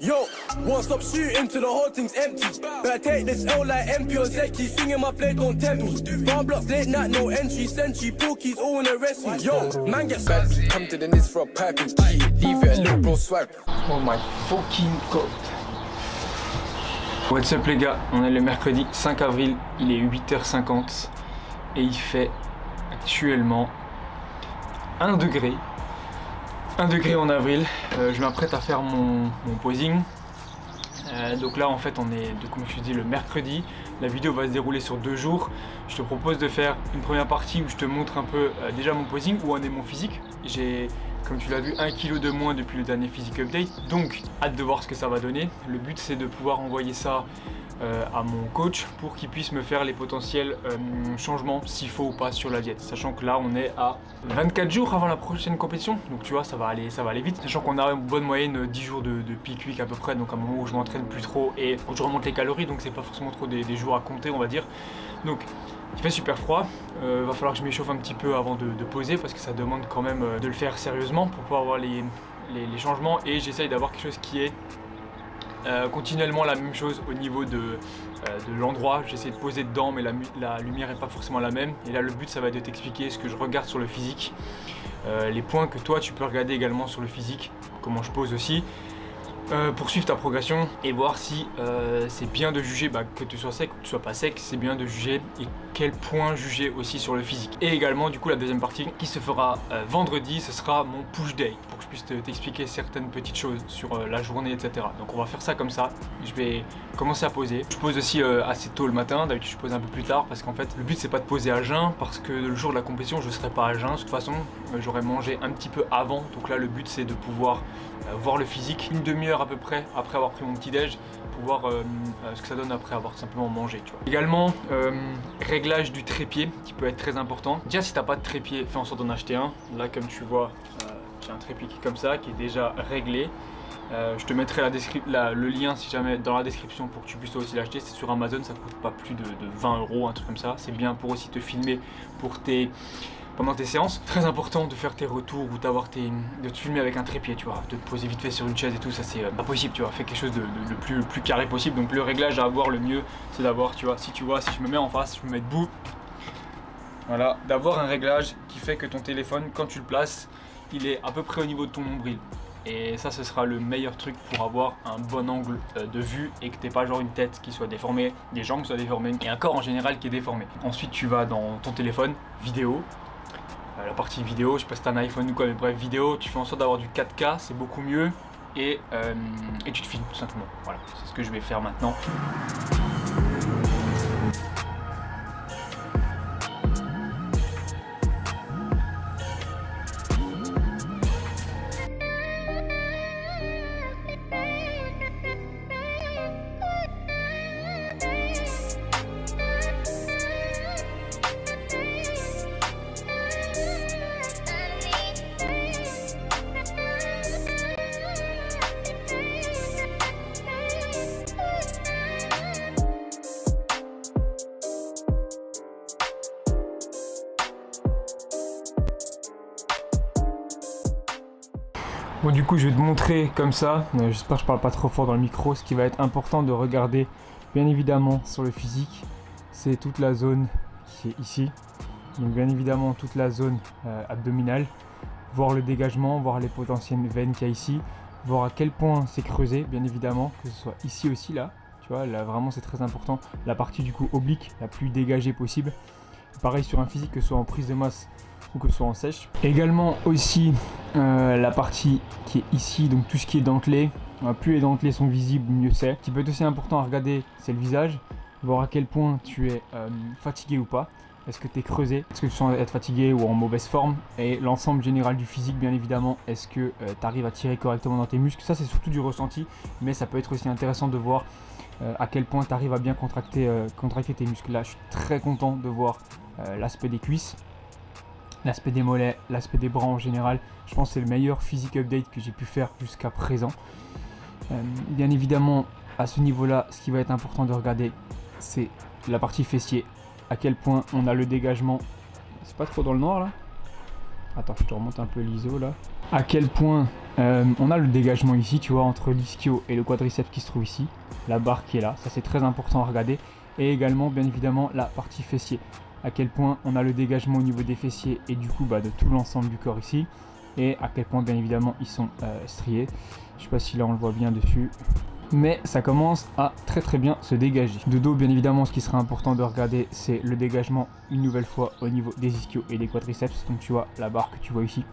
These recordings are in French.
Yo, won't stop shooting till the whole thing's empty. Better take this L like MP or Zeki. Swinging my blade, don't tempt me. Farm blocks, late night, no entry. Sentry, Porkies, all in the rescue. Yo, man gets bad. Come to the Niz for a pipe and G. Leave it a little bro swag. Oh my fucking god. What's up les gars, on est le mercredi 5 avril, il est 8h50 et il fait actuellement 1 degré. 1 degré en avril, je m'apprête à faire mon posing. Donc là en fait on est, comme je te dis, le mercredi. La vidéo va se dérouler sur 2 jours. Je te propose de faire une première partie où je te montre un peu déjà mon posing, où en est mon physique. J'ai, comme tu l'as vu, 1 kg de moins depuis le dernier physique update. Donc hâte de voir ce que ça va donner. Le but c'est de pouvoir envoyer ça à mon coach pour qu'il puisse me faire les potentiels changements s'il faut ou pas sur la diète, sachant que là on est à 24 jours avant la prochaine compétition, donc tu vois ça va aller vite, sachant qu'on a une bonne moyenne 10 jours de peak week à peu près, donc à un moment où je m'entraîne plus trop et où je remonte les calories, donc c'est pas forcément trop des jours à compter on va dire. Donc il fait super froid, va falloir que je m'échauffe un petit peu avant de poser parce que ça demande quand même de le faire sérieusement pour pouvoir avoir les changements, et j'essaye d'avoir quelque chose qui est continuellement la même chose au niveau de l'endroit. J'essaie de poser dedans mais la lumière n'est pas forcément la même, et là le but ça va être de t'expliquer ce que je regarde sur le physique, les points que toi tu peux regarder également sur le physique, comment je pose aussi, pour suivre ta progression et voir si c'est bien de juger, que tu sois sec ou que tu sois pas sec, c'est bien de juger, et quel point juger aussi sur le physique. Et également du coup la deuxième partie qui se fera vendredi, ce sera mon push day, pour que je puisse t'expliquer certaines petites choses sur la journée, etc. Donc on va faire ça comme ça, je vais commencer à poser. Je pose aussi assez tôt le matin, d'habitude je pose un peu plus tard parce qu'en fait le but c'est pas de poser à jeun, parce que le jour de la compétition je serai pas à jeun, de toute façon j'aurais mangé un petit peu avant, donc là le but c'est de pouvoir voir le physique une demi-heure à peu près après avoir pris mon petit déj, pour voir ce que ça donne après avoir simplement mangé, tu vois. Également réglage du trépied qui peut être très important. Déjà si t'as pas de trépied, fais en sorte d'en acheter un. Là comme tu vois j'ai un trépied qui est comme ça, qui est déjà réglé. Je te mettrai le lien si jamais dans la description pour que tu puisses aussi l'acheter. C'est sur Amazon, ça coûte pas plus de 20 €, un truc comme ça. C'est bien pour aussi te filmer pour pendant tes séances. Très important de faire tes retours ou de te filmer avec un trépied, tu vois, de te poser vite fait sur une chaise et tout, ça c'est pas possible, tu vois. Fais quelque chose de le plus carré possible. Donc le réglage à avoir, le mieux c'est d'avoir, tu vois, si je me mets en face, je me mets debout, voilà, d'avoir un réglage qui fait que ton téléphone, quand tu le places, il est à peu près au niveau de ton nombril. Et ça ce sera le meilleur truc pour avoir un bon angle de vue, et que t'aies pas genre une tête qui soit déformée, des jambes qui soient déformées, et un corps en général qui est déformé. Ensuite tu vas dans ton téléphone, vidéo, la partie vidéo, je sais pas si t'as un iPhone ou quoi, mais bref, vidéo, tu fais en sorte d'avoir du 4K, c'est beaucoup mieux, et tu te filmes tout simplement. Voilà, c'est ce que je vais faire maintenant. Bon, du coup je vais te montrer comme ça, j'espère que je parle pas trop fort dans le micro. Ce qui va être important de regarder bien évidemment sur le physique, c'est toute la zone qui est ici, donc bien évidemment toute la zone abdominale, voir le dégagement, voir les potentielles veines qu'il y a ici, voir à quel point c'est creusé, bien évidemment, que ce soit ici aussi, là, tu vois, là vraiment c'est très important, la partie du coup oblique la plus dégagée possible. Pareil sur un physique, que ce soit en prise de masse ou que ce soit en sèche. Également aussi la partie qui est ici, donc tout ce qui est dentelé. Plus les dentelés sont visibles, mieux c'est. Ce qui peut être aussi important à regarder, c'est le visage, voir à quel point tu es fatigué ou pas. Est-ce que tu es creusé, est-ce que tu sens être fatigué ou en mauvaise forme, et l'ensemble général du physique bien évidemment. Est-ce que tu arrives à tirer correctement dans tes muscles. Ça c'est surtout du ressenti, mais ça peut être aussi intéressant de voir à quel point tu arrives à bien contracter tes muscles. Là je suis très content de voir l'aspect des cuisses, l'aspect des mollets, l'aspect des bras en général. Je pense que c'est le meilleur physique update que j'ai pu faire jusqu'à présent. Bien évidemment à ce niveau là, ce qui va être important de regarder, c'est la partie fessier, à quel point on a le dégagement. C'est pas trop dans le noir là. Attends, je te remonte un peu l'ISO là. à quel point on a le dégagement ici, tu vois, entre l'ischio et le quadriceps qui se trouve ici, la barre qui est là, ça c'est très important à regarder, et également bien évidemment la partie fessier, à quel point on a le dégagement au niveau des fessiers et du coup de tout l'ensemble du corps ici, et à quel point bien évidemment ils sont striés. Je sais pas si là on le voit bien dessus, mais ça commence à très bien se dégager. De dos, bien évidemment, ce qui sera important de regarder, c'est le dégagement une nouvelle fois au niveau des ischios et des quadriceps. Donc tu vois la barre que tu vois ici,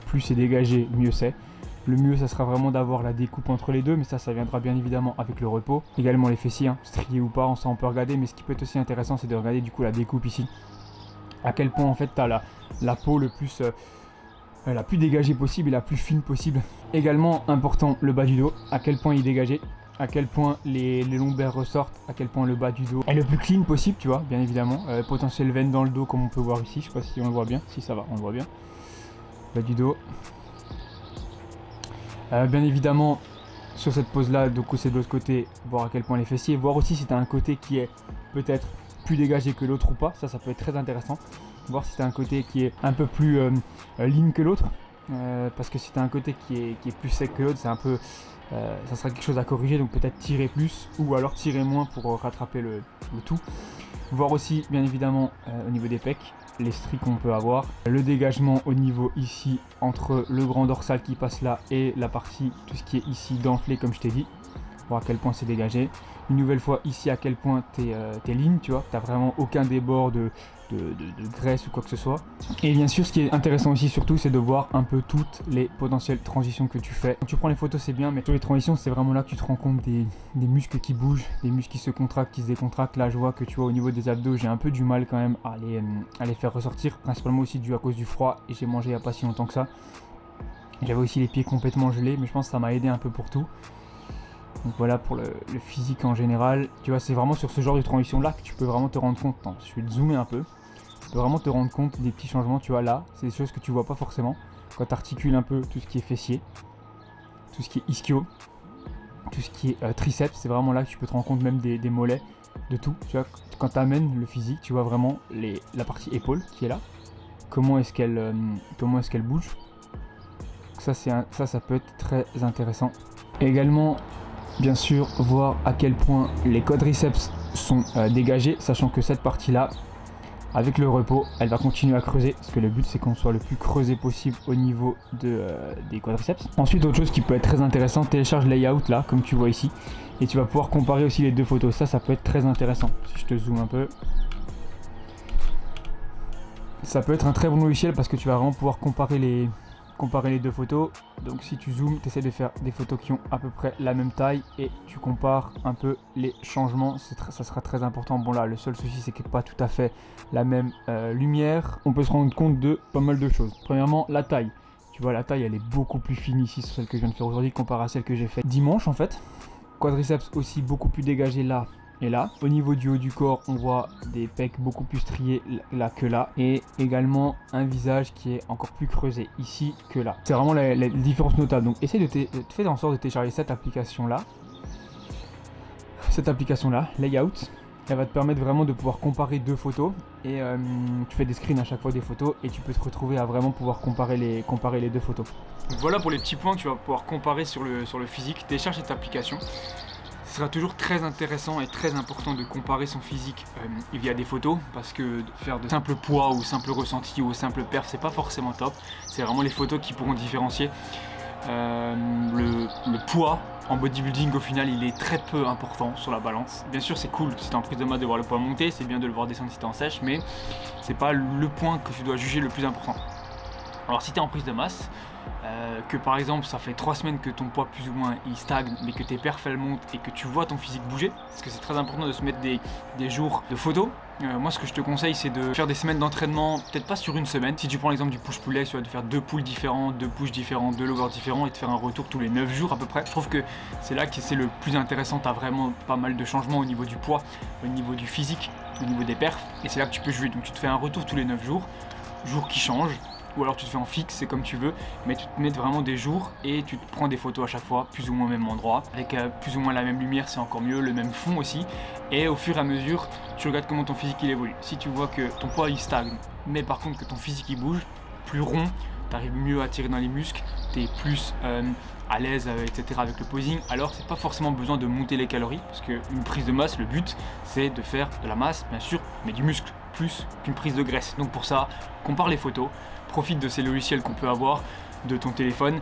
plus c'est dégagé, mieux c'est. Le mieux, ça sera vraiment d'avoir la découpe entre les deux, mais ça viendra bien évidemment avec le repos. Également les fessiers, striés ou pas, ça on peut regarder, mais ce qui peut être aussi intéressant, c'est de regarder du coup la découpe ici. À quel point en fait tu as la peau la plus dégagée possible et la plus fine possible. Également important, le bas du dos, à quel point il est dégagé, à quel point les lombaires ressortent, à quel point le bas du dos est le plus clean possible, tu vois, bien évidemment. Potentiel veine dans le dos comme on peut voir ici, je sais pas si on le voit bien, si ça va, on le voit bien. Bas du dos. Bien évidemment, sur cette pose là, donc c'est de l'autre côté, voir à quel point les fessiers, voir aussi si tu as un côté qui est peut-être plus dégagé que l'autre ou pas, ça peut être très intéressant. Voir si tu as un côté qui est un peu plus lean que l'autre, parce que si tu as un côté qui est plus sec que l'autre, c'est un peu ça sera quelque chose à corriger, donc peut-être tirer plus ou alors tirer moins pour rattraper le tout. Voir aussi bien évidemment au niveau des pecs, les stries qu'on peut avoir, le dégagement au niveau ici entre le grand dorsal qui passe là et la partie, tout ce qui est ici denflé comme je t'ai dit, voir à quel point c'est dégagé. Une nouvelle fois ici à quel point t'es lean, tu vois, t'as vraiment aucun débord de graisse ou quoi que ce soit. Et bien sûr ce qui est intéressant aussi surtout, c'est de voir un peu toutes les potentielles transitions que tu fais. Quand tu prends les photos c'est bien, mais sur les transitions c'est vraiment là que tu te rends compte des muscles qui bougent, des muscles qui se contractent, qui se décontractent. Là je vois que tu vois au niveau des abdos j'ai un peu du mal quand même à les faire ressortir, principalement aussi dû à cause du froid, et j'ai mangé il n'y a pas si longtemps que ça. J'avais aussi les pieds complètement gelés, mais je pense que ça m'a aidé un peu pour tout. Donc voilà pour le physique en général. Tu vois, c'est vraiment sur ce genre de transition là que tu peux vraiment te rendre compte. Attends, je vais te zoomer un peu. Tu peux vraiment te rendre compte des petits changements. Tu vois là, c'est des choses que tu vois pas forcément. Quand tu articules un peu tout ce qui est fessier, tout ce qui est ischio, tout ce qui est triceps, c'est vraiment là que tu peux te rendre compte même des mollets, de tout. Tu vois, quand tu amènes le physique, tu vois vraiment la partie épaule qui est là. Comment est-ce qu'elle bouge. Ça peut être très intéressant. Et également, bien sûr, voir à quel point les quadriceps sont dégagés, sachant que cette partie-là, avec le repos, elle va continuer à creuser, parce que le but c'est qu'on soit le plus creusé possible au niveau des quadriceps. Ensuite, autre chose qui peut être très intéressant, télécharge layout là, comme tu vois ici, et tu vas pouvoir comparer aussi les deux photos. Ça peut être très intéressant. Si je te zoome un peu, ça peut être un très bon logiciel parce que tu vas vraiment pouvoir comparer les deux photos. Donc si tu zoomes, tu essaies de faire des photos qui ont à peu près la même taille et tu compares un peu les changements, ça sera très important. Bon là, le seul souci c'est qu'il n'y a pas tout à fait la même lumière. On peut se rendre compte de pas mal de choses. Premièrement, la taille. Tu vois, la taille elle est beaucoup plus fine ici sur celle que je viens de faire aujourd'hui comparée à celle que j'ai fait dimanche en fait. Quadriceps aussi beaucoup plus dégagé là et là. Au niveau du haut du corps, on voit des pecs beaucoup plus striés là que là, et également un visage qui est encore plus creusé ici que là. C'est vraiment la différence notable. Donc essaye de faire en sorte de télécharger cette application là, Layout. Elle va te permettre vraiment de pouvoir comparer deux photos, et tu fais des screens à chaque fois des photos et tu peux te retrouver à vraiment pouvoir comparer les deux photos. Donc voilà pour les petits points que tu vas pouvoir comparer sur le physique. Télécharge cette application. Ce sera toujours très intéressant et très important de comparer son physique via des photos, parce que faire de simples poids ou simples ressentis ou simples perfs, c'est pas forcément top. C'est vraiment les photos qui pourront différencier. Le poids en bodybuilding au final il est très peu important sur la balance. Bien sûr c'est cool si tu es en prise de masse de voir le poids monter, c'est bien de le voir descendre si tu es en sèche, mais c'est pas le point que tu dois juger le plus important. Alors si tu es en prise de masse, que par exemple ça fait 3 semaines que ton poids plus ou moins il stagne, mais que tes perfs elles montent et que tu vois ton physique bouger, parce que c'est très important de se mettre des jours de photos. Moi ce que je te conseille c'est de faire des semaines d'entraînement, peut-être pas sur une semaine. Si tu prends l'exemple du push-pull leg, tu vas de faire 2 pulls différents, 2 push différents, 2 lowers différents et de faire un retour tous les 9 jours à peu près. Je trouve que c'est là que c'est le plus intéressant, tu as vraiment pas mal de changements au niveau du poids, au niveau du physique, au niveau des perfs, et c'est là que tu peux jouer. Donc tu te fais un retour tous les 9 jours, jours qui changent. Ou alors tu te fais en fixe, c'est comme tu veux, mais tu te mets vraiment des jours et tu te prends des photos à chaque fois, plus ou moins au même endroit, avec plus ou moins la même lumière, c'est encore mieux, le même fond aussi. Et au fur et à mesure, tu regardes comment ton physique il évolue. Si tu vois que ton poids il stagne, mais par contre que ton physique il bouge, plus rond, tu arrives mieux à tirer dans les muscles, tu es plus à l'aise, etc. avec le posing. Alors c'est pas forcément besoin de monter les calories, parce qu'une prise de masse, le but c'est de faire de la masse, bien sûr, mais du muscle, plus qu'une prise de graisse. Donc pour ça, compare les photos, profite de ces logiciels qu'on peut avoir de ton téléphone.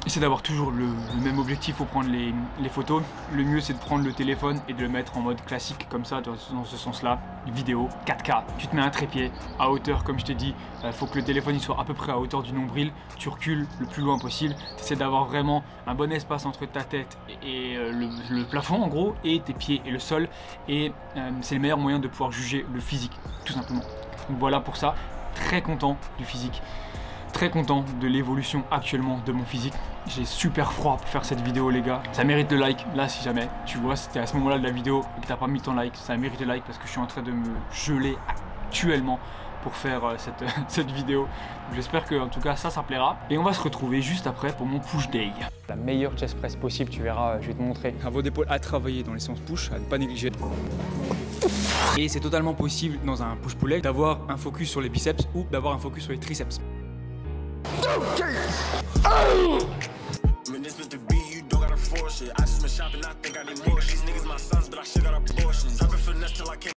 Essaie d'avoir toujours le même objectif pour prendre les photos. Le mieux c'est de prendre le téléphone et de le mettre en mode classique comme ça, dans ce sens là, vidéo, 4K. Tu te mets un trépied à hauteur, comme je t'ai dit, faut que le téléphone il soit à peu près à hauteur du nombril. Tu recules le plus loin possible, tu essaies d'avoir vraiment un bon espace entre ta tête et le plafond en gros, et tes pieds et le sol, et c'est le meilleur moyen de pouvoir juger le physique, tout simplement. Donc voilà pour ça, très content du physique. Très content de l'évolution actuellement de mon physique. J'ai super froid pour faire cette vidéo les gars. Ça mérite le like, là si jamais tu vois c'était à ce moment là de la vidéo et que t'as pas mis ton like, ça mérite le like parce que je suis en train de me geler actuellement pour faire cette vidéo. J'espère que en tout cas ça plaira. Et on va se retrouver juste après pour mon push day. La meilleure chest press possible, tu verras, je vais te montrer. Un veau d'épaule à travailler dans les séances push, à ne pas négliger. Et c'est totalement possible dans un push pull leg d'avoir un focus sur les biceps ou d'avoir un focus sur les triceps. Okay. Oh! I mean, this meant to be, you don't gotta force it. I just been shopping, I think I need more. These niggas my sons, but I should